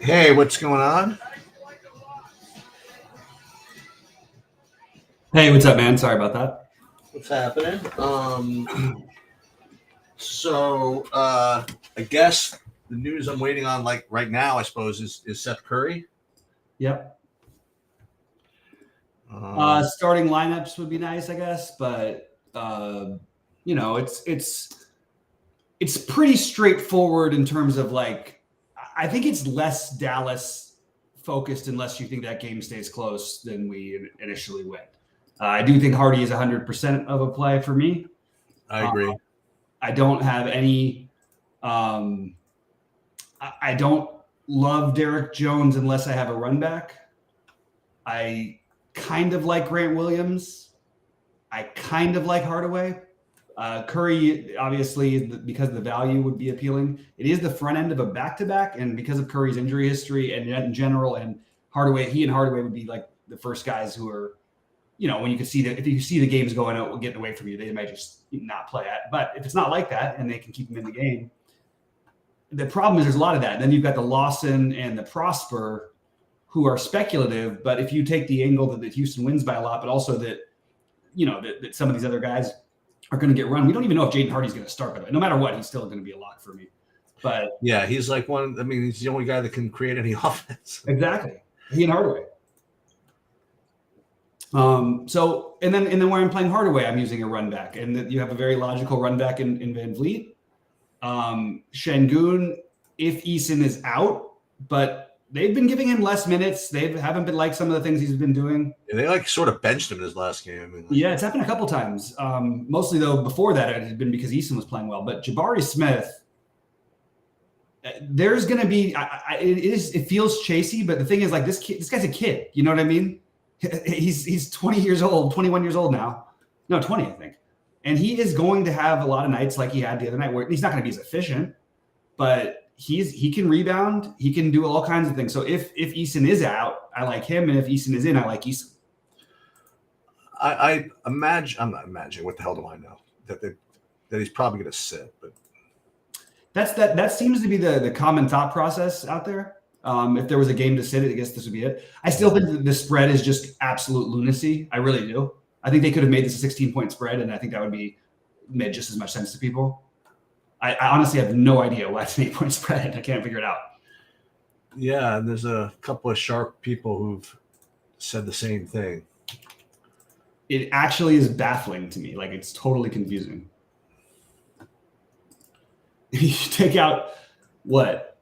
Hey, what's going on? Hey, what's up, man? Sorry about that. What's happening? I guess the news I'm waiting on, like right now, I suppose, is Seth Curry. Yep. Starting lineups would be nice, I guess, but it's pretty straightforward in terms of like, I think it's less Dallas focused unless you think that game stays close than we initially went. I do think Hardy is 100% of a play for me. I agree. I don't have any. I don't love Derek Jones unless I have a run back. I kind of like Grant Williams. I kind of like Hardaway. Curry, obviously, because of the value, would be appealing. It is the front end of a back-to-back, and because of Curry's injury history and in general, and Hardaway, he and Hardaway would be like the first guys who are, when you can see that if you see the games going out, getting away from you, they might just not play it. But if it's not like that and they can keep them in the game, the problem is there's a lot of that. And then you've got the Lawson and the Prosper who are speculative. But if you take the angle that Houston wins by a lot, but also that, that some of these other guys are going to get run. We don't even know if Jaden Hardy's going to start, by the way. No matter what, he's still going to be a lock for me. But yeah, he's like he's the only guy that can create any offense. Exactly. He and Hardaway. So then when I'm playing Hardaway, I'm using a run back, and you have a very logical run back in Van Vliet. Şengün, if Eason is out, but they've been giving him less minutes. They haven't been like some of the things he's been doing. Yeah, they like sort of benched him in his last game. Yeah, it's happened a couple times. Mostly though, before that it had been because Eason was playing well. But Jabari Smith, there's going to be. It feels chasey, but the thing is, like this guy's a kid. You know what I mean? He's 20 years old, 21 years old now. No, 20, I think. And he is going to have a lot of nights like he had the other night where he's not going to be as efficient, but he can rebound. He can do all kinds of things. So if Eason is out, I like him. And if Eason is in, I like Eason. I'm not imagining, what the hell do I know? That he's probably going to sit. But that seems to be the common thought process out there. If there was a game to sit it, I guess this would be it. I still think that the spread is just absolute lunacy. I really do. I think they could have made this a 16-point spread, and I think that would be made just as much sense to people. I honestly have no idea why it's an 8-point spread. I can't figure it out. Yeah, there's a couple of sharp people who've said the same thing. It actually is baffling to me. Like, it's totally confusing. You take out what?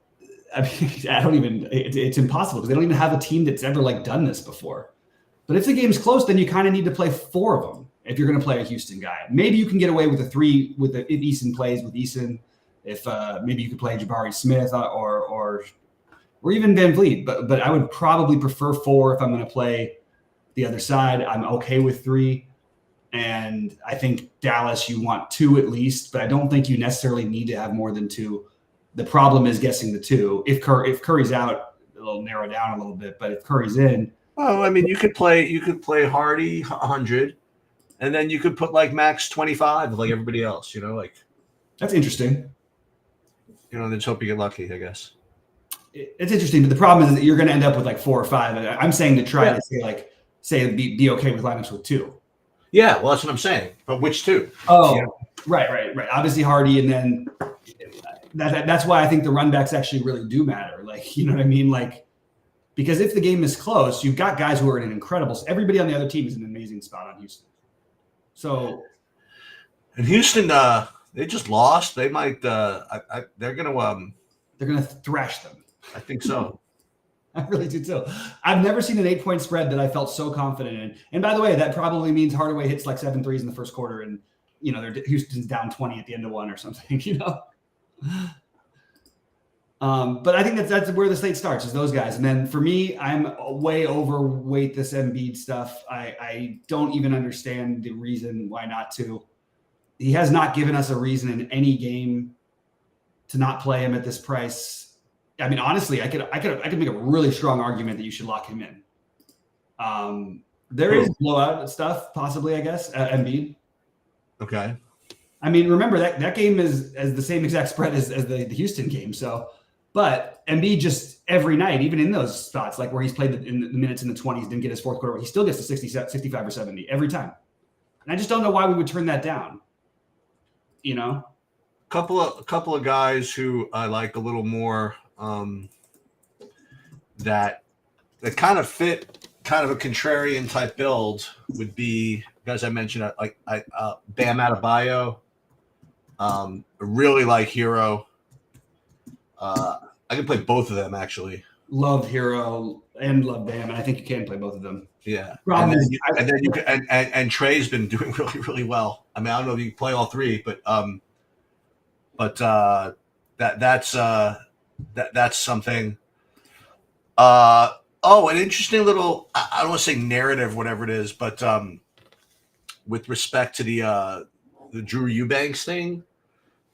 I mean, it's impossible because they don't even have a team that's ever like done this before. But if the game's close, then you kind of need to play 4 of them if you're going to play a Houston guy. Maybe you can get away with a 3 if Eason plays with Eason. If maybe you could play Jabari Smith or even Van Vliet. But I would probably prefer 4 if I'm going to play the other side. I'm okay with 3. And I think Dallas, you want 2 at least, but I don't think you necessarily need to have more than 2. The problem is guessing the 2. If Curry's out, it'll narrow down a little bit. But if Curry's in, well, I mean, you could play Hardy 100, and then you could put like Max 25 like everybody else. Like that's interesting. Just hope you get lucky, I guess. It's interesting, but the problem is that you're going to end up with like 4 or 5. And I'm saying to try to say be okay with lineups with 2. Yeah, well, that's what I'm saying. But which 2? Oh, right. Obviously Hardy, and then. That's why I think the run backs actually really do matter. Like, you know what I mean? Like, because if the game is close, you've got guys who are in an incredible. Everybody on the other team is in an amazing spot on Houston. So, and Houston, they just lost. They might. They're gonna thrash them. I think so. I really do too. I've never seen an 8-point spread that I felt so confident in. And by the way, that probably means Hardaway hits like 7 threes in the first quarter, and Houston's down 20 at the end of 1 or something. But I think that's where the slate starts, is those guys. And then for me, I'm way overweight this Embiid stuff. I don't even understand the reason why not to. He has not given us a reason in any game to not play him at this price. I mean, honestly, I could make a really strong argument that you should lock him in. There is blowout stuff, possibly, I guess, Embiid. Okay. I mean, remember that game is as the same exact spread as the Houston game. So, but Embiid just every night, even in those spots, like where he's played in the minutes in the 20s, didn't get his fourth quarter, he still gets to 60, 65 or 70 every time. And I just don't know why we would turn that down. You know, a couple of guys who I like a little more that kind of fit kind of a contrarian type build would be guys I mentioned like Bam Adebayo. I really like Hero. I can play both of them actually. Love Hero and love Bam, and I think you can play both of them. Yeah, Problem is, and Trey's been doing really, really well. I mean, I don't know if you can play all three, but that's something. An interesting little, I don't want to say narrative, whatever it is, but with respect to the Drew Eubanks thing.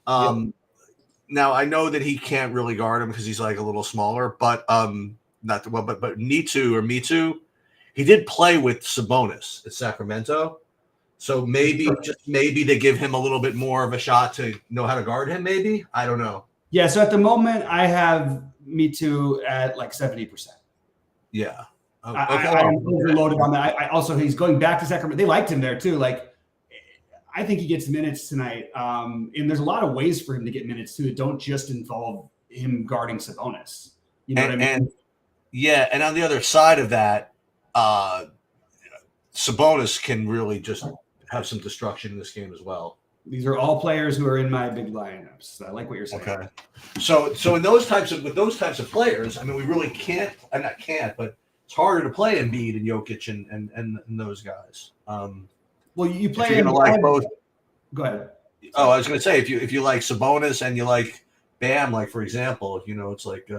Now I know that he can't really guard him because he's like a little smaller, but but Mitu, he did play with Sabonis at Sacramento. So maybe they give him a little bit more of a shot to know how to guard him. Maybe, I don't know. Yeah. So at the moment, I have Mitu at like 70%. Yeah. Okay. I'm overloaded on that. I also, he's going back to Sacramento. They liked him there too. Like, I think he gets minutes tonight. And there's a lot of ways for him to get minutes too that don't just involve him guarding Sabonis. You know what I mean? And on the other side of that, Sabonis can really just have some destruction in this game as well. These are all players who are in my big lineups. I like what you're saying. Okay. So with those types of players, I mean, we really can't. I not can't, but it's harder to play Embiid and Jokic and those guys. Well, you play. You're gonna like both. Go ahead. Oh, I was gonna say if you like Sabonis and you like Bam, like for example, it's like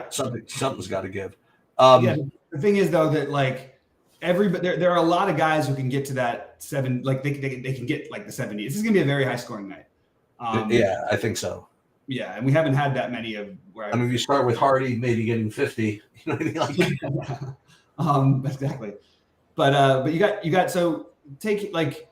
something's got to give. The thing is though that like. There are a lot of guys who can get to that 7, like they can get like the 70. This is gonna be a very high scoring night. Yeah, I think so. Yeah, and we haven't had that many of where. I mean, you start with Hardy maybe getting 50. You know what I like, mean? exactly. But you got so take like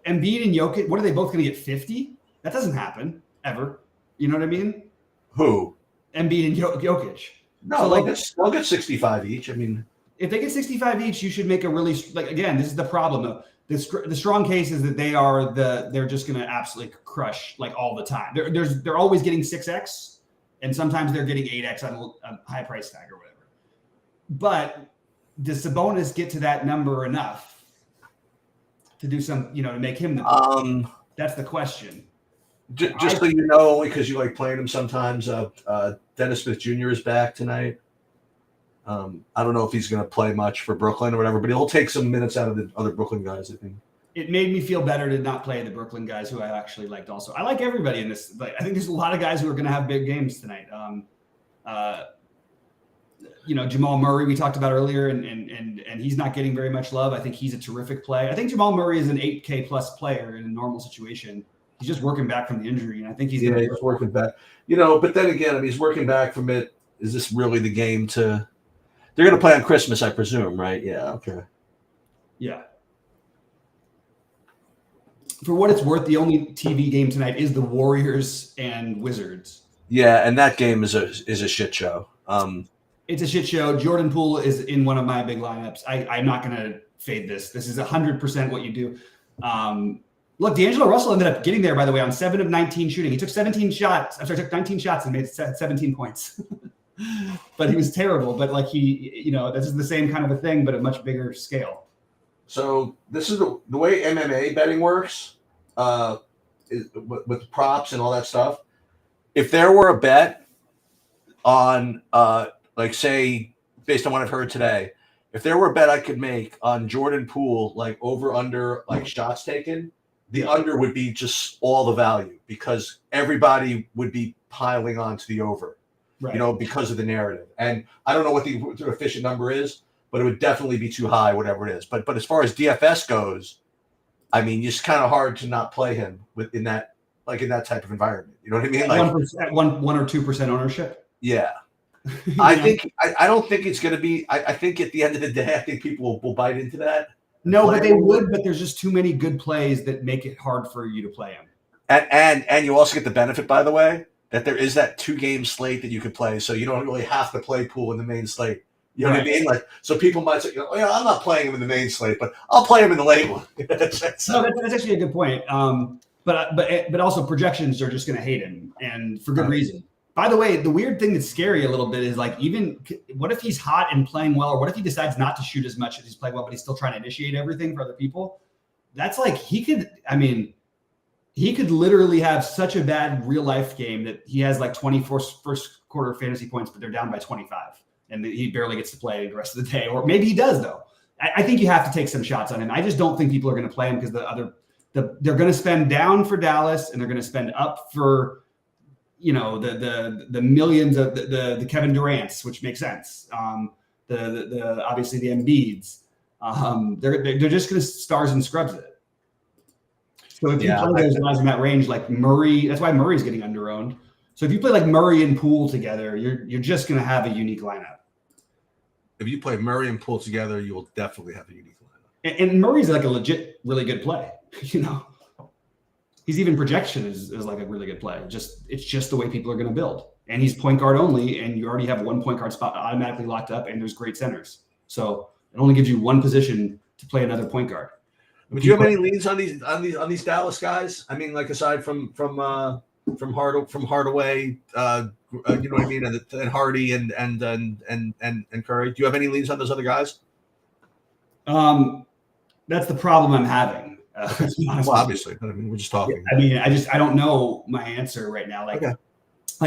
Embiid and Jokic. What are they both gonna get 50? That doesn't happen ever. You know what I mean? Who? Embiid and Jokic. No, so they'll get 65 each. I mean. If they get 65 each, you should make a really again. This is the problem though. The strong case is that they're just going to absolutely crush like all the time. They're always getting 6x, and sometimes they're getting 8x on a high price tag or whatever. But does Sabonis get to that number enough to do some to make him the that's the question. Just so you know, only because you like playing him sometimes. Dennis Smith Jr. is back tonight. I don't know if he's going to play much for Brooklyn or whatever, but he'll take some minutes out of the other Brooklyn guys, I think. It made me feel better to not play the Brooklyn guys who I actually liked also. I like everybody in this. But I think there's a lot of guys who are going to have big games tonight. Jamal Murray we talked about earlier, and he's not getting very much love. I think he's a terrific play. I think Jamal Murray is an 8K plus player in a normal situation. He's just working back from the injury, and I think he's working back. But then again, I mean, he's working back from it. Is this really the game to? They're going to play on Christmas, I presume, right? Yeah. Okay. Yeah. For what it's worth, the only TV game tonight is the Warriors and Wizards. Yeah, and that game is a shit show. It's a shit show. Jordan Poole is in one of my big lineups. I'm not going to fade this. This is 100% what you do. Look, D'Angelo Russell ended up getting there, by the way, on 7 of 19 shooting. He took 17 shots. Took 19 shots and made 17 points. But he was terrible. But like this is the same kind of a thing, but a much bigger scale. So this is the way MMA betting works, is with props and all that stuff. If there were a bet on, like say, based on what I've heard today, if there were a bet I could make on Jordan Poole, like over under like shots taken, the under would be just all the value because everybody would be piling on to the over. Right. Because of the narrative. And I don't know what the efficient number is, but it would definitely be too high, whatever it is. But as far as DFS goes, I mean, it's kind of hard to not play him in that type of environment. You know what I mean? Like 1%, 1 or 2% ownership. Yeah. I don't think it's going to be. I think at the end of the day, I think people will bite into that. No, but they would. But there's just too many good plays that make it hard for you to play them. And you also get the benefit, by the way, that there is that 2-game slate that you could play, so you don't really have to play Poole in the main slate. You know what I mean? Like, so people might say, I'm not playing him in the main slate, but I'll play him in the late one. No, that's actually a good point. But also projections are just going to hate him, and for good reason. By the way, the weird thing that's scary a little bit is like, even what if he's hot and playing well, or what if he decides not to shoot as much as he's playing well, but he's still trying to initiate everything for other people? That's like, he could literally have such a bad real life game that he has like 24 first quarter fantasy points, but they're down by 25 and he barely gets to play the rest of the day. Or maybe he does though. I think you have to take some shots on him. I just don't think people are going to play him because they're going to spend down for Dallas and they're going to spend up for, the millions of the Kevin Durant's, which makes sense. The obviously the Embiids. They're just going to stars and scrubs it. So if you play those guys in that range, like Murray, that's why Murray's getting under-owned. So if you play like Murray and Poole together, you're just going to have a unique lineup. If you play Murray and Poole together, you will definitely have a unique lineup. And Murray's like a legit, really good play. He's even projection is like a really good play. It's just the way people are going to build. And he's point guard only, and you already have one point guard spot automatically locked up, and there's great centers. So it only gives you one position to play another point guard. But do you have any leans on these Dallas guys? I mean, like aside from Hardaway, you know what I mean, and Hardy and Curry. Do you have any leans on those other guys? That's the problem I'm having. Well, obviously, but I mean, we're just talking. I mean, I don't know my answer right now. Like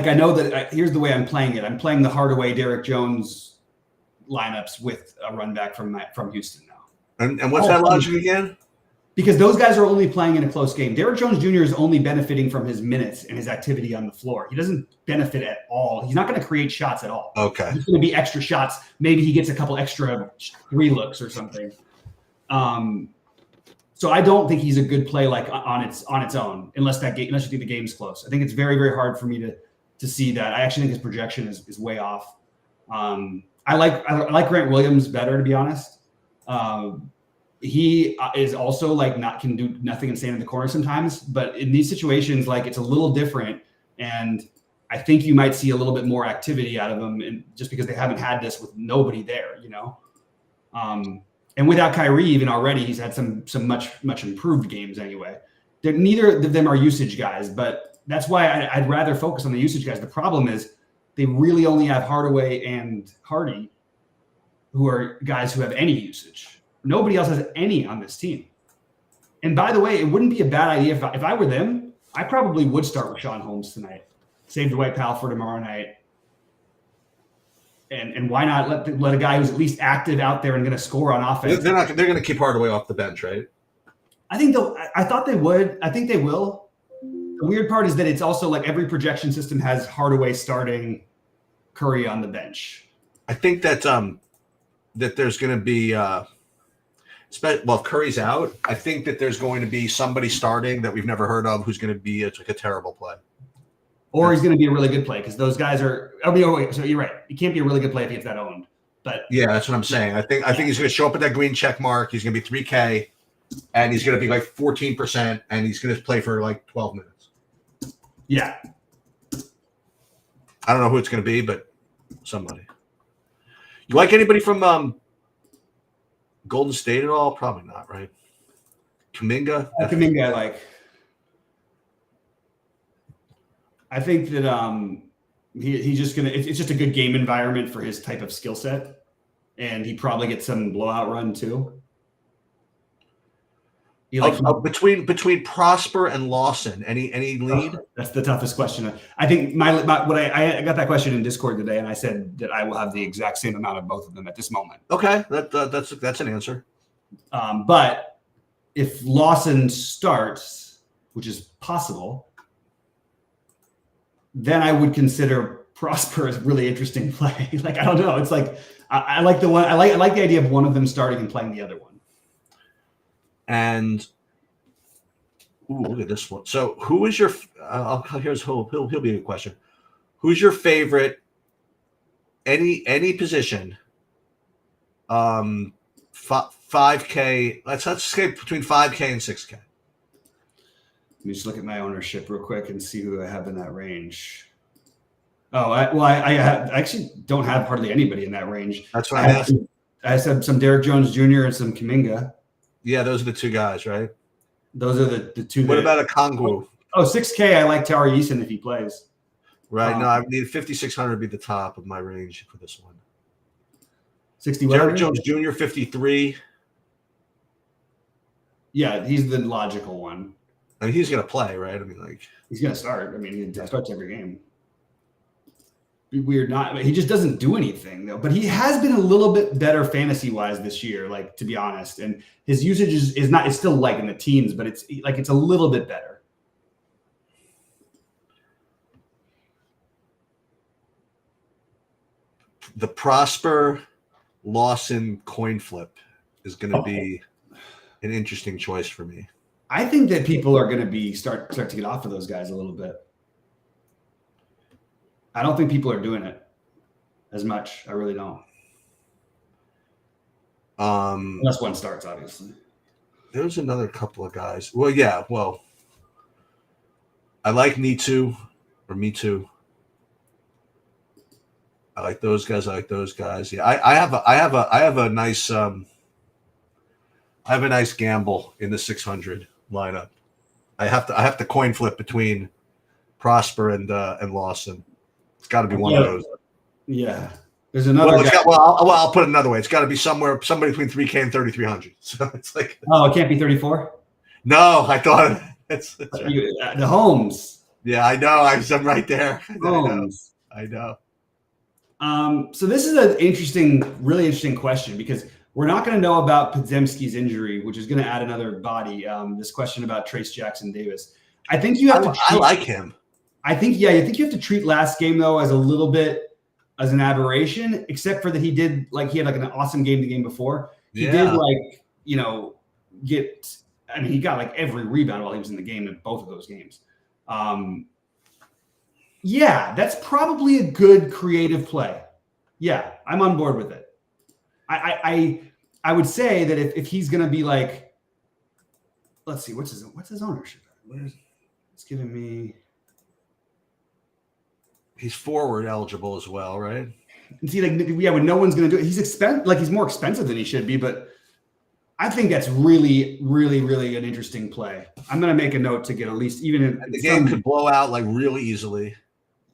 I know that here's the way I'm playing it. I'm playing the Hardaway, Derrick Jones lineups with a run back from Houston now. And what's that logic again? Because those guys are only playing in a close game. Derrick Jones Jr. is only benefiting from his minutes and his activity on the floor. He doesn't benefit at all. He's not going to create shots at all. Okay. It's going to be extra shots. Maybe he gets a couple extra 3 looks or something. So I don't think he's a good play like on its own, unless you think the game's close. I think it's very, very hard for me to see that. I actually think his projection is way off. I like Grant Williams better, to be honest. He is also can do nothing and stand in the corner sometimes, but in these situations, like, it's a little different. And I think you might see a little bit more activity out of them, and just because they haven't had this with nobody there, and without Kyrie, even already, he's had some much improved games anyway. Neither of them are usage guys, but that's why I'd rather focus on the usage guys. The problem is they really only have Hardaway and Hardy, who are guys who have any usage. Nobody else has any on this team. And by the way, it wouldn't be a bad idea if I were them. I probably would start with Sean Holmes tonight. Save Dwight Powell for tomorrow night. And why not let a guy who's at least active out there and going to score on offense? They're going to keep Hardaway off the bench, right? I thought they would. I think they will. The weird part is that it's also like every projection system has Hardaway starting, Curry on the bench. I think that there's going to be if Curry's out, I think that there's going to be somebody starting that we've never heard of who's going to be a terrible play. Or he's going to be a really good play because those guys are. So you're right. He can't be a really good play if he gets that owned. But yeah, that's what I'm saying. I think he's going to show up with that green check mark. He's going to be 3K, and he's going to be like 14%, and he's going to play for like 12 minutes. Yeah. I don't know who it's going to be, but somebody. You like anybody from Golden State at all? Probably not, right? Kuminga? Kuminga I like. I think that he's just gonna. It's just a good game environment for his type of skill set, and he probably gets some blowout run too. Between Prosper and Lawson, any lead? That's the toughest question. I think I got that question in Discord today, and I said that I will have the exact same amount of both of them at this moment. Okay, that's an answer. But if Lawson starts, which is possible, then I would consider Prosper as a really interesting play. Like, I don't know. It's like I like the one. I like the idea of one of them starting and playing the other one. And look at this one. So, who is your? He'll be a good question. Who's your favorite? Any position, 5K. Let's say between 5K and 6K. Let me just look at my ownership real quick and see who I have in that range. Oh, I actually don't have hardly anybody in that range. That's what I'm asking. I said some Derek Jones Jr. and some Kaminga. Yeah, those are the two guys, right? Those are the two. What about a Kongwu? Oh, 6K. I like Tari Eason if he plays. Right. No, I need 5,600 to be the top of my range for this one. 60. Derek Jones Jr. 53. Yeah, he's the logical one. I mean, he's gonna play, right? I mean, like he's gonna start. I mean, he starts every game. Be weird, not. I mean, he just doesn't do anything though. But he has been a little bit better fantasy wise this year, like to be honest. And his usage is not. It's still like in the teens, but it's a little bit better. The Prosper Lawson coin flip is going to be an interesting choice for me. I think that people are going to start to get off of those guys a little bit. I don't think people are doing it as much. I really don't. Unless one starts, obviously. There's another couple of guys. Well, yeah. Well, I like Me Too. I like those guys. Yeah, I have a nice gamble in the 600 lineup. I have to coin flip between Prosper and Lawson. It's got to be one of those. Yeah, there's another. Guy. I'll put it another way. It's got to be somebody between 3K and 3,300. So it's like. Oh, it can't be 34. No, I thought it's right. The Holmes. Yeah, I know. I'm right there. Holmes. I know. So this is really interesting question because we're not going to know about Podziemski's injury, which is going to add another body. This question about Trace Jackson Davis. I think you have to. I like him. I think you have to treat last game though as a little bit as an aberration, except for that he had an awesome game the game before. He did he got like every rebound while he was in the game in both of those games. Yeah, that's probably a good creative play. Yeah, I'm on board with it. I would say that if he's going to be like, let's see, what's his ownership? It's giving me. He's forward eligible as well, right? And see, when no one's going to do it, he's more expensive than he should be, but I think that's really, really, really an interesting play. I'm going to make a note to get at least even the game could blow out like really easily.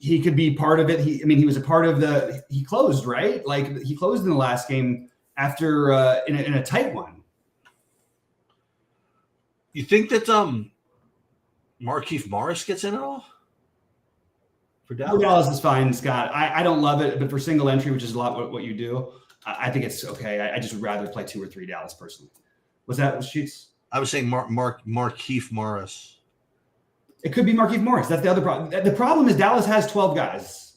He could be part of it. He was a part of he closed, right? Like he closed in the last game after in a tight one. You think that Markieff Morris gets in at all? For Dallas is fine, Scott. I don't love it, but for single entry, which is a lot what you do, I think it's okay. I just would rather play 2 or 3 Dallas personally. Was that Sheets? I was saying Markieff Morris. It could be Markieff Morris. That's the other problem. The problem is Dallas has 12 guys.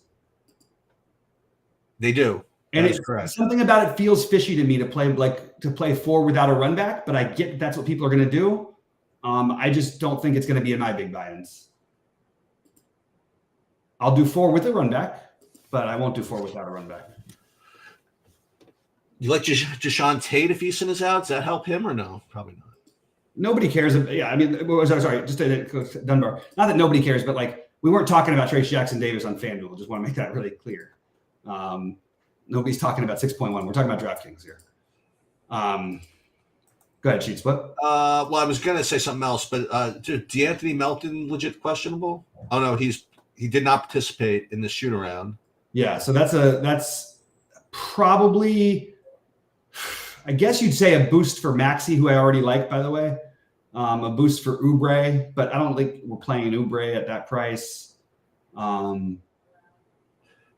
They do. And it's correct. Something about it feels fishy to me to play 4 without a run back, but I get that's what people are going to do. I just don't think it's going to be in my big buy-ins. I'll do 4 with a run back, but I won't do 4 without a run back. You like Deshaun Tate if Eason is out? Does that help him or no? Probably not. Nobody cares. Yeah, I mean, sorry, just to Dunbar. Not that nobody cares, but we weren't talking about Trace Jackson Davis on FanDuel. Just want to make that really clear. Nobody's talking about 6.1. We're talking about DraftKings here. Go ahead, Sheets. What? Well, I was gonna say something else, but DeAnthony Melton legit questionable? Oh no, he did not participate in the shoot around. Yeah, so that's probably, I guess you'd say, a boost for Maxey, who I already like, by the way. A boost for Oubre, but I don't think we're playing Oubre at that price.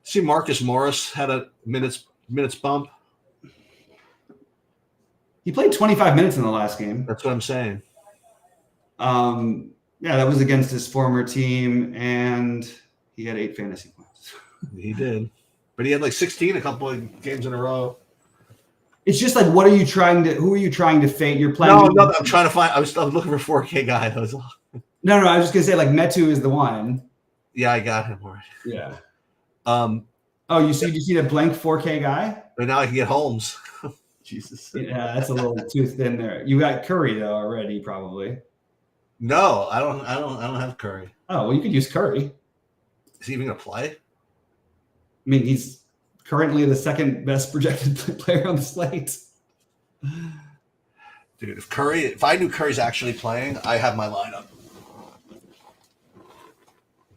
See, Marcus Morris had a minutes bump. He played 25 minutes in the last game. That's what I'm saying. Yeah, that was against his former team, and he had 8 fantasy points. He did. But he had 16 a couple of games in a row. It's just who are you trying to fade? You're playing. No, I'm trying to find. I was looking for 4K guy. No, I was just gonna say Metu is the one. Yeah, I got him already. Yeah. You see the blank 4K guy? But now I can get Holmes. Jesus. Yeah, that's a little too thin there. You got Curry though already, probably. No, I don't have Curry. Oh well, you could use Curry. Is he even gonna play? I mean, he's currently the second best projected player on the slate. Dude, if I knew Curry's actually playing, I have my lineup.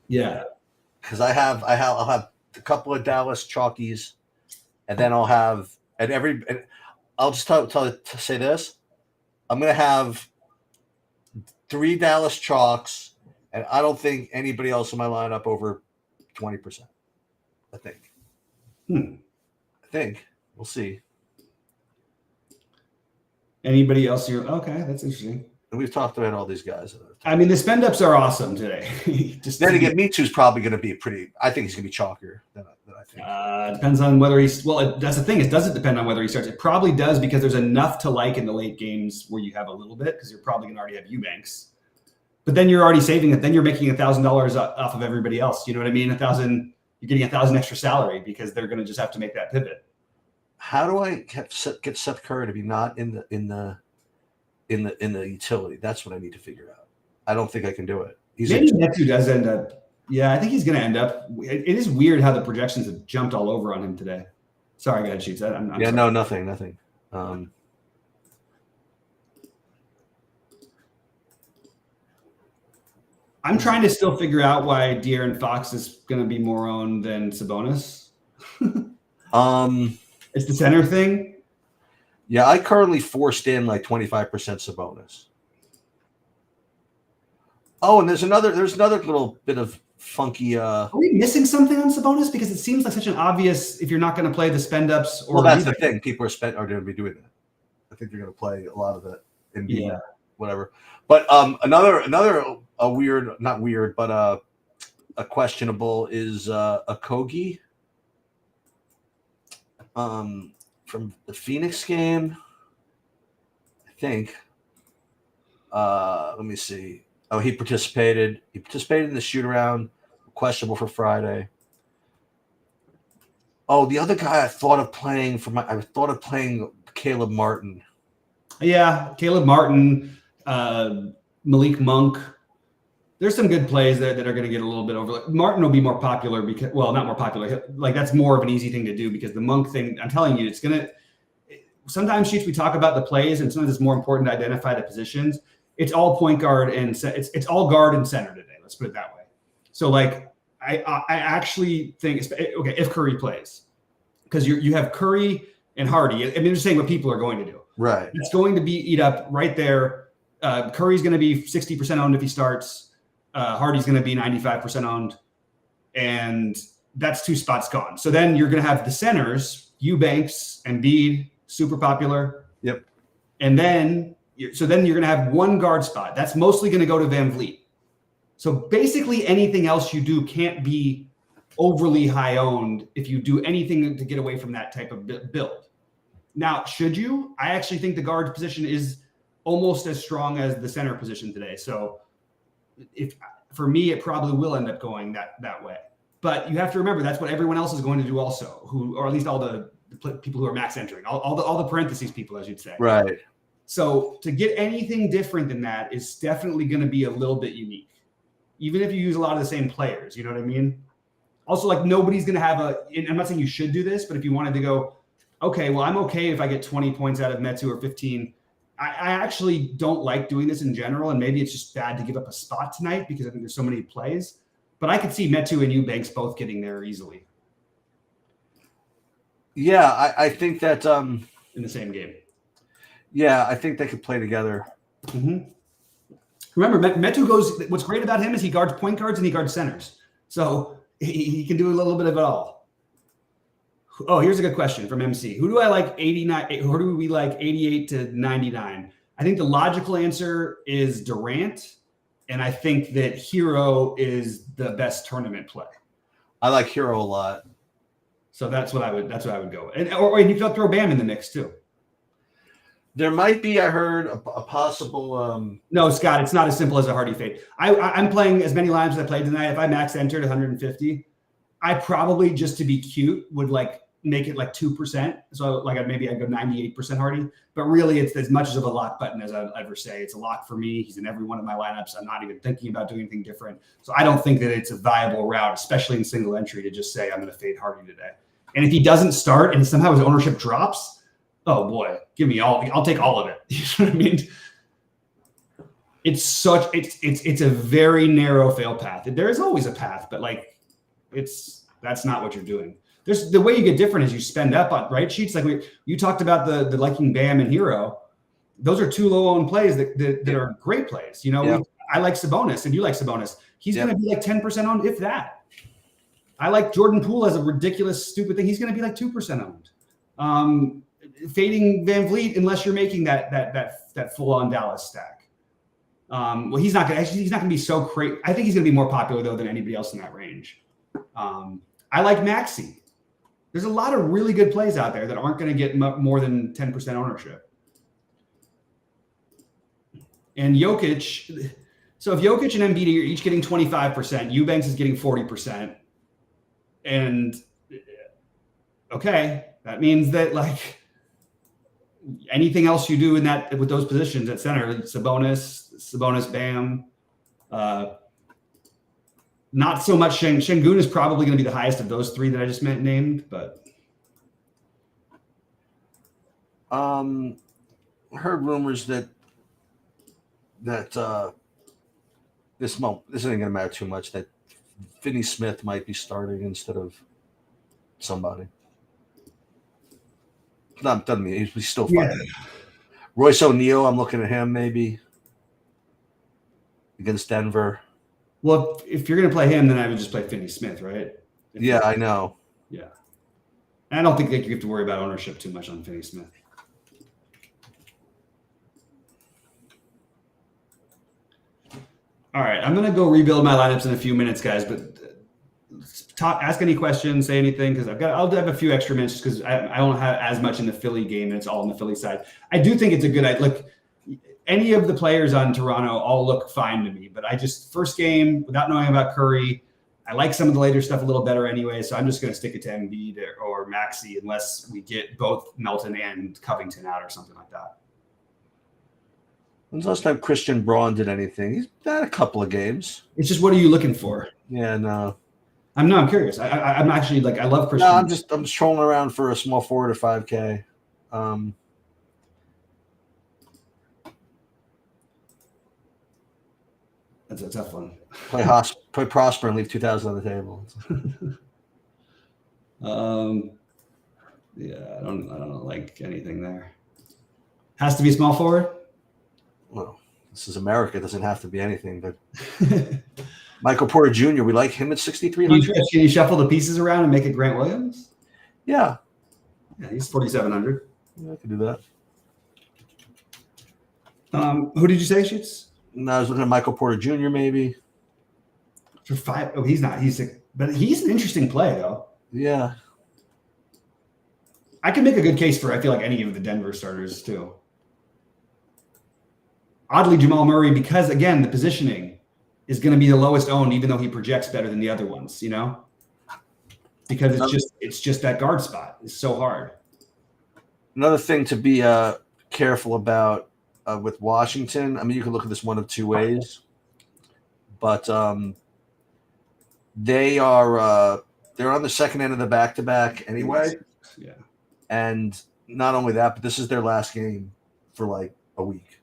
Yeah, because I'll have a couple of Dallas chalkies, and then I'll have I'll just say this: I'm gonna have 3 Dallas chalks, and I don't think anybody else in my lineup over 20%. I think. I think we'll see. Anybody else? Okay, that's interesting. And we've talked about all these guys. I mean, the spend ups are awesome today. Just then again, Mitsu's probably going to be I think he's going to be chalkier than I think. Depends on whether he's. Well, that's the thing. It doesn't depend on whether he starts. It probably does because there's enough to like in the late games where you have a little bit because you're probably going to already have Eubanks. But then you're already saving it. Then you're making $1,000 off of everybody else. You know what I mean? 1,000. You're getting 1,000 extra salary because they're going to just have to make that pivot. How do I get Seth Curry to be not in the utility? That's what I need to figure out. I don't think I can do it. Maybe Metu does end up. Yeah, I think he's going to end up. It is weird how the projections have jumped all over on him today. Sorry, go ahead, Sheets. I'm sorry. No, nothing. I'm trying to still figure out why De'Aaron Fox is going to be more owned than Sabonis. It's the center thing. Yeah, I currently forced in like 25% Sabonis. Oh, and there's another little bit of funky. Are we missing something on Sabonis? Because it seems like such an obvious. If you're not going to play the spend ups, or well, that's the thing. People are going to be doing that. I think they're going to play a lot of it in whatever. But another a weird, not weird, but a questionable is a Kogi. From the Phoenix game, I think. Let me see. Oh, he participated. He participated in the shoot around. Questionable for Friday. Oh, the other guy I thought of playing Caleb Martin. Yeah, Caleb Martin, Malik Monk. There's some good plays there that are going to get a little bit over. Martin will be more popular because, well, not more popular. Like that's more of an easy thing to do because the Monk thing, I'm telling you, it's going to, sometimes Sheets, we talk about the plays and sometimes it's more important to identify the positions. It's all point guard and it's all guard and center today. Let's put it that way. So like, I actually think, okay, if Curry plays, because you have Curry and Hardy. I mean, I'm just saying what people are going to do. Right. It's going to be eat up right there. Curry's going to be 60% owned if he starts. Hardy's going to be 95% owned, and that's 2 spots gone. So then you're going to have the centers, Eubanks, Embiid, super popular. Yep. And then you're going to have 1 guard spot. That's mostly going to go to Van Vliet. So basically anything else you do can't be overly high owned if you do anything to get away from that type of build. Now, should you? I actually think the guard position is almost as strong as the center position today. So if for me, it probably will end up going that way. But you have to remember that's what everyone else is going to do also, or at least all the people who are max entering, all the parentheses people, as you'd say. Right. So to get anything different than that is definitely going to be a little bit unique, even if you use a lot of the same players. You know what I mean? Also, like nobody's going to have I'm not saying you should do this, but if you wanted to go, okay, well, I'm okay if I get 20 points out of Metu or 15. I actually don't like doing this in general, and maybe it's just bad to give up a spot tonight because I think there's so many plays. But I could see Metu and Eubanks both getting there easily. Yeah, I think that in the same game. Yeah, I think they could play together. Mm-hmm. Remember, Metu goes. What's great about him is he guards point guards and he guards centers, so he can do a little bit of it all. Oh, here's a good question from MC. Who do I like 89? Who do we like 88 to 99? I think the logical answer is Durant, and I think that Hero is the best tournament play. I like Hero a lot. So that's what I would go with. Or you could throw Bam in the mix too. There might be, I heard, a possible. No, Scott, it's not as simple as a Hardy fade. I'm playing as many lines as I played tonight. If I max entered 150, I probably, just to be cute, would like make it like 2%. So like maybe I'd go 98% Hardy, but really it's as much of a lock button as I'd ever say. It's a lock for me. He's in every one of my lineups. I'm not even thinking about doing anything different. So I don't think that it's a viable route, especially in single entry, to just say I'm going to fade Hardy today. And if he doesn't start and somehow his ownership drops, oh boy, give me all. I'll take all of it. You know what I mean? It's a very narrow fail path. There is always a path, but like that's not what you're doing. There's the way you get different is you spend up on right sheets. Like you talked about the liking Bam and Hero. Those are two low owned plays that are great plays. You know, I like Sabonis and you like Sabonis. He's going to be like 10% owned, if that. I like Jordan Poole as a ridiculous, stupid thing. He's going to be like 2% owned. Fading Van Vliet unless you're making that full on Dallas stack. Well, he's not going to be so crazy. I think he's going to be more popular though than anybody else in that range. I like Maxey. There's a lot of really good plays out there that aren't going to get more than 10% ownership. And Jokic. So if Jokic and Embiid are each getting 25%, Eubanks is getting 40%. And okay, that means that like anything else you do in that with those positions at center, Sabonis, Bam, not so much Şengün is probably going to be the highest of those three that I just named, but heard rumors that this isn't going to matter too much, that Finney Smith might be starting instead of somebody. Not doesn't mean he's still fine. Yeah. Royce O'Neal, I'm looking at him maybe against Denver. Well, if you're going to play him, then I would just play Finney Smith, right? I know. Yeah. And I don't think that you have to worry about ownership too much on Finney Smith. All right, I'm going to go rebuild my lineups in a few minutes, guys, but ask any questions, say anything, because I'll have a few extra minutes because I don't have as much in the Philly game, and it's all on the Philly side. I do think it's a good look. Any of the players on Toronto all look fine to me, but I just first game without knowing about Curry, I like some of the later stuff a little better anyway, so I'm just going to stick it to Embiid or Maxey unless we get both Melton and Covington out or something like that. When's the last time Christian Braun did anything? He's had a couple of games. It's just, what are you looking for? Yeah, no. I'm curious. I'm actually like, I love Christian. No, I'm just trolling around for a small forward or 5K. That's a tough one. Play Prosper and leave 2,000 on the table. Yeah, I don't like anything there. Has to be small forward. Well, this is America. It doesn't have to be anything, but Michael Porter Jr., we like him at 6,300. Can you shuffle the pieces around and make it Grant Williams? Yeah. Yeah, he's 4,700. Yeah, I can do that. Who did you say, Sheets? No, I was looking at Michael Porter Jr. maybe. For 5. Oh, he's not. But he's an interesting play, though. Yeah. I can make a good case for, I feel like, any of the Denver starters, too. Oddly, Jamal Murray, because, again, the positioning is going to be the lowest owned, even though he projects better than the other ones, you know? Because it's just that guard spot. It's so hard. Another thing to be careful about with Washington, I mean, you can look at this one of two ways, but they're on the second end of the back-to-back anyway. Yeah. And not only that, but this is their last game for like a week.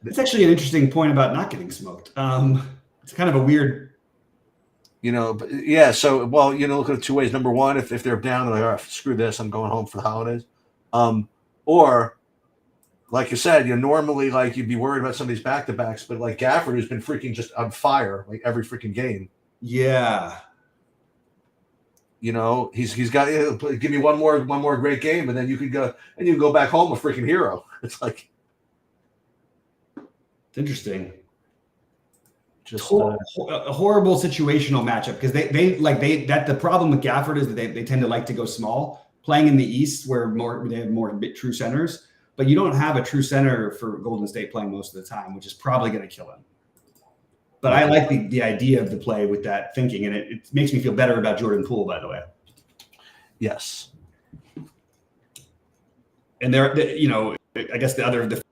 It's actually an interesting point about not getting smoked. It's kind of a weird, but yeah. So, look at it two ways. Number one, if they're down, they're like, all right, screw this, I'm going home for the holidays. Or like you said, normally like you'd be worried about some of these back-to-backs, but like Gafford, who's been freaking just on fire like every freaking game. Yeah. He's got give me one more great game, and then you can go back home a freaking hero. It's like. It's interesting. Just a horrible situational matchup because the problem with Gafford is that they tend to like to go small, playing in the East where they have more true centers, but you don't have a true center for Golden State playing most of the time, which is probably going to kill him. But I like the idea of the play with that thinking, and it makes me feel better about Jordan Poole, by the way. Yes. And I guess the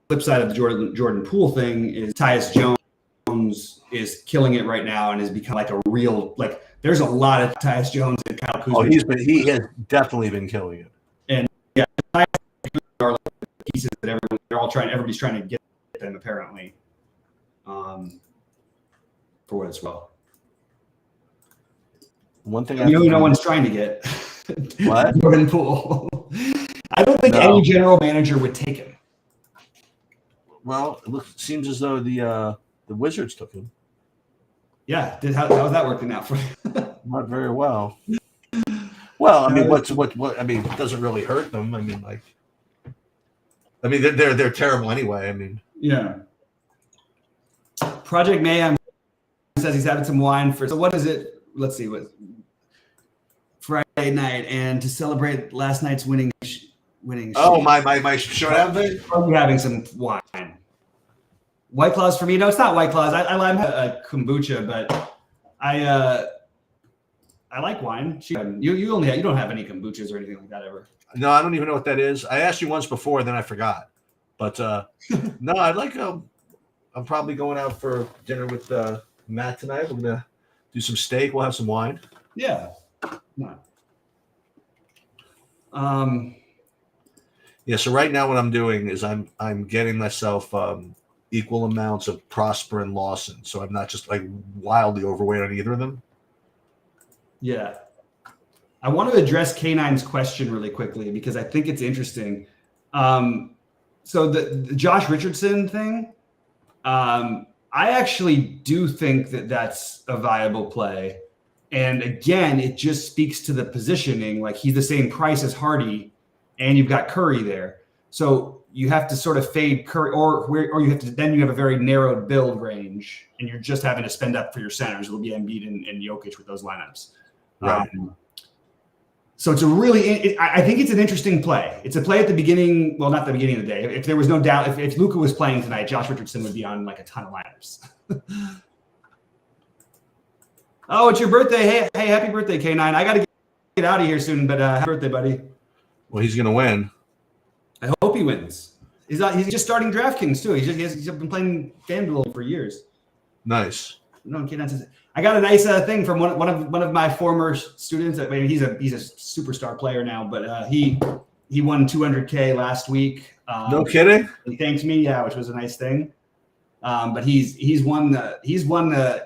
flip side of the Jordan Poole thing is Tyus Jones is killing it right now and has become like a real, like, there's a lot of Tyus Jones and Kyle Kuzma. Oh, he has definitely been killing it. And yeah, Tyus are like pieces that everybody's trying to get them apparently. For what it's well. One thing no one's trying to get what? Jordan Poole. I don't think any general manager would take him. Well, it seems as though the Wizards took him. Yeah, how's that working out for you? Not very well. Well, I mean, what? I mean, it doesn't really hurt them. I mean, they're terrible anyway. I mean, yeah. Project Mayhem says he's having some wine for. So what is it? Let's see what. Friday night, and to celebrate last night's winning. Oh, my showdown thing. I'm having some wine. White Claws for me. No, it's not White Claws. I like a kombucha, but I like wine. You don't have any kombuchas or anything like that ever. No, I don't even know what that is. I asked you once before, then I forgot. But no, I'd like. I'm probably going out for dinner with Matt tonight. We're gonna do some steak. We'll have some wine. Yeah. No. Yeah. So right now, what I'm doing is I'm getting myself equal amounts of Prosper and Lawson, so I'm not just like wildly overweight on either of them. Yeah. I want to address K9's question really quickly because I think it's interesting. So the Josh Richardson thing, I actually do think that that's a viable play. And again, it just speaks to the positioning. Like, he's the same price as Hardy, and you've got Curry there. So you have to sort of fade Curry, or you have to, then you have a very narrowed build range, and you're just having to spend up for your centers. It'll be Embiid and Jokic with those lineups. Right. So it's I think it's an interesting play. It's a play at the beginning. Well, not the beginning of the day. If there was no doubt, if Luka was playing tonight, Josh Richardson would be on like a ton of lineups. Oh, it's your birthday. Hey, happy birthday, K9. I got to get out of here soon, but happy birthday, buddy. Well, he's going to win. I hope he wins. He's just starting DraftKings, too. He's been playing FanDuel for years. Nice. No, K9 says, I got a nice thing from one of my former students. I mean, he's a superstar player now, but he won $200K last week. No kidding? He thanked me, yeah, which was a nice thing. But he's won the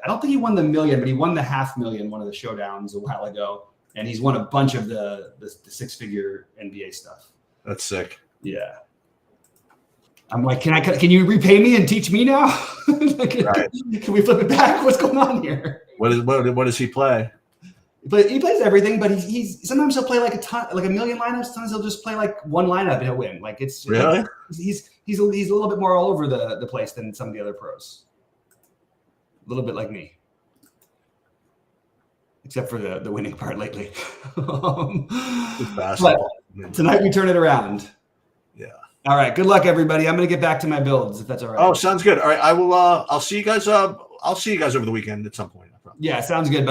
I don't think he won the million, but he won the $500,000 one of the showdowns a while ago, and he's won a bunch of the 6-figure NBA stuff. That's sick. Yeah. I'm like, can you repay me and teach me now? Right. Can we flip it back? What's going on here? What does he play? But he plays everything, but he's sometimes he'll play like a ton, like a million lineups. Sometimes he'll just play like one lineup and he'll win. Like it's really he's a little bit more all over the place than some of the other pros. A little bit like me, except for the winning part lately. But tonight we turn it around. Yeah. All right. Good luck, everybody. I'm gonna get back to my builds if that's all right. Oh, sounds good. All right. I will. I'll see you guys. I'll see you guys over the weekend at some point. Yeah, sounds good.